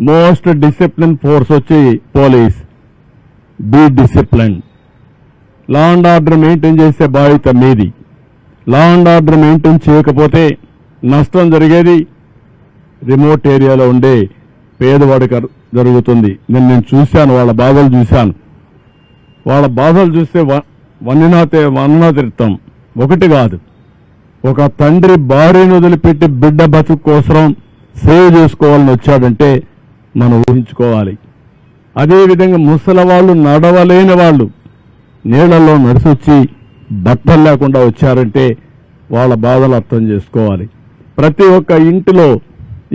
Most discipline force వచ్చి police. Be discipline. Law and order maintain చేసే బాధ్యత మీది. లా అండ్ ఆర్డర్ మెయింటైన్ చేయకపోతే నష్టం జరిగేది రిమోట్ ఏరియాలో ఉండే పేదవాడికి జరుగుతుంది. నేను చూశాను, వాళ్ళ బాధలు చూశాను. వాళ్ళ బాధలు చూస్తే వన్ననాతీర్థం. ఒకటి కాదు, ఒక తండ్రి భార్యను వదిలిపెట్టి బిడ్డ బతుకు కోసం సేవ్ చేసుకోవాలని వచ్చాడంటే మనం ఊహించుకోవాలి. అదేవిధంగా ముసలి వాళ్ళు, నడవలేని వాళ్ళు నీళ్లలో నడిసొచ్చి బట్టలు లేకుండా వచ్చారంటే వాళ్ళ బాధలు అర్థం చేసుకోవాలి. ప్రతి ఒక్క ఇంటిలో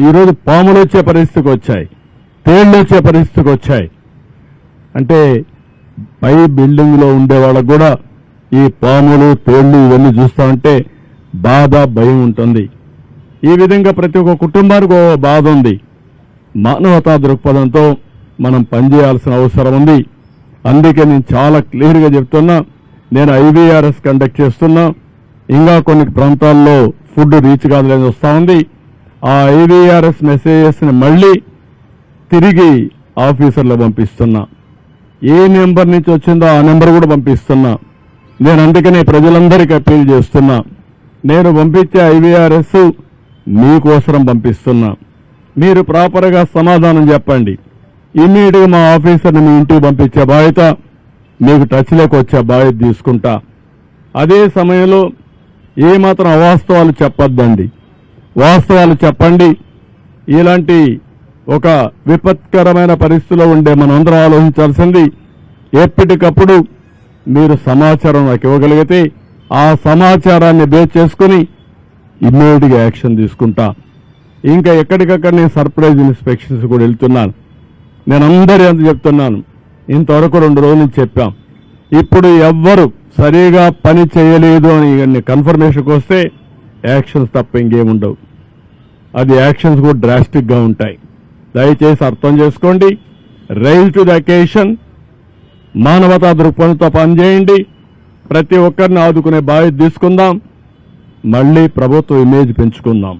ఈరోజు పాములు వచ్చే పరిస్థితికి వచ్చాయి, తేళ్లు వచ్చే పరిస్థితికి వచ్చాయి. అంటే పై బిల్డింగ్లో ఉండే వాళ్ళకు కూడా ఈ పాములు, తేళ్లు ఇవన్నీ చూస్తామంటే బాధ, భయం ఉంటుంది. ఈ విధంగా ప్రతి ఒక్క కుటుంబానికి ఒక బాధ ఉంది. మానవతా దృక్పథంతో మనం పనిచేయాల్సిన అవసరం ఉంది. అందుకే నేను చాలా క్లియర్గా చెప్తున్నా. నేను IVRS కండక్ట్ చేస్తున్నా. ఇంకా కొన్ని ప్రాంతాల్లో ఫుడ్ రీచ్ కాదని వస్తూ ఉంది. ఆ IVRS మెసేజెస్ని మళ్ళీ తిరిగి ఆఫీసర్లు పంపిస్తున్నా. ఏ నెంబర్ నుంచి వచ్చిందో ఆ నెంబర్ కూడా పంపిస్తున్నా. నేను అందుకనే ప్రజలందరికీ అప్పీల్ చేస్తున్నా. నేను పంపించే IVRS మీకోసరం పంపిస్తున్నా. మీరు ప్రాపర్గా సమాధానం చెప్పండి. ఇమ్మీడియట్గా మా ఆఫీసర్ని మీ ఇంటికి పంపించే బాధ్యత, మీకు టచ్లోకి వచ్చే బాధ్యత తీసుకుంటా. అదే సమయంలో ఏమాత్రం అవాస్తవాలు చెప్పొద్దండి, వాస్తవాలు చెప్పండి. ఇలాంటి ఒక విపత్కరమైన పరిస్థితిలో ఉండే మనందరం ఆలోచించాల్సింది, ఎప్పటికప్పుడు మీరు సమాచారం నాకు ఇవ్వగలిగితే ఆ సమాచారాన్ని బేస్ చేసుకుని ఇమ్మీడియట్గా యాక్షన్ తీసుకుంటా. ఇంకా ఎక్కడికక్కడ నేను సర్ప్రైజ్ ఇన్స్పెక్షన్స్ కూడా వెళ్తున్నాను. నేను అందరి అంత చెప్తున్నాను. ఇంతవరకు 2 రోజుల నుంచి చెప్పాం. ఇప్పుడు ఎవ్వరు సరిగా పని చేయలేదు అని కన్ఫర్మేషన్కి వస్తే యాక్షన్స్ తప్ప ఇంకేముండవు. అది యాక్షన్స్ కూడా డ్రాస్టిక్గా ఉంటాయి. దయచేసి అర్థం చేసుకోండి. Rise to the occasion. మానవతా దృక్పథంతో పనిచేయండి. ప్రతి ఒక్కరిని ఆదుకునే బాధ్యత తీసుకుందాం. మళ్ళీ ప్రభుత్వ ఇమేజ్ పెంచుకుందాం.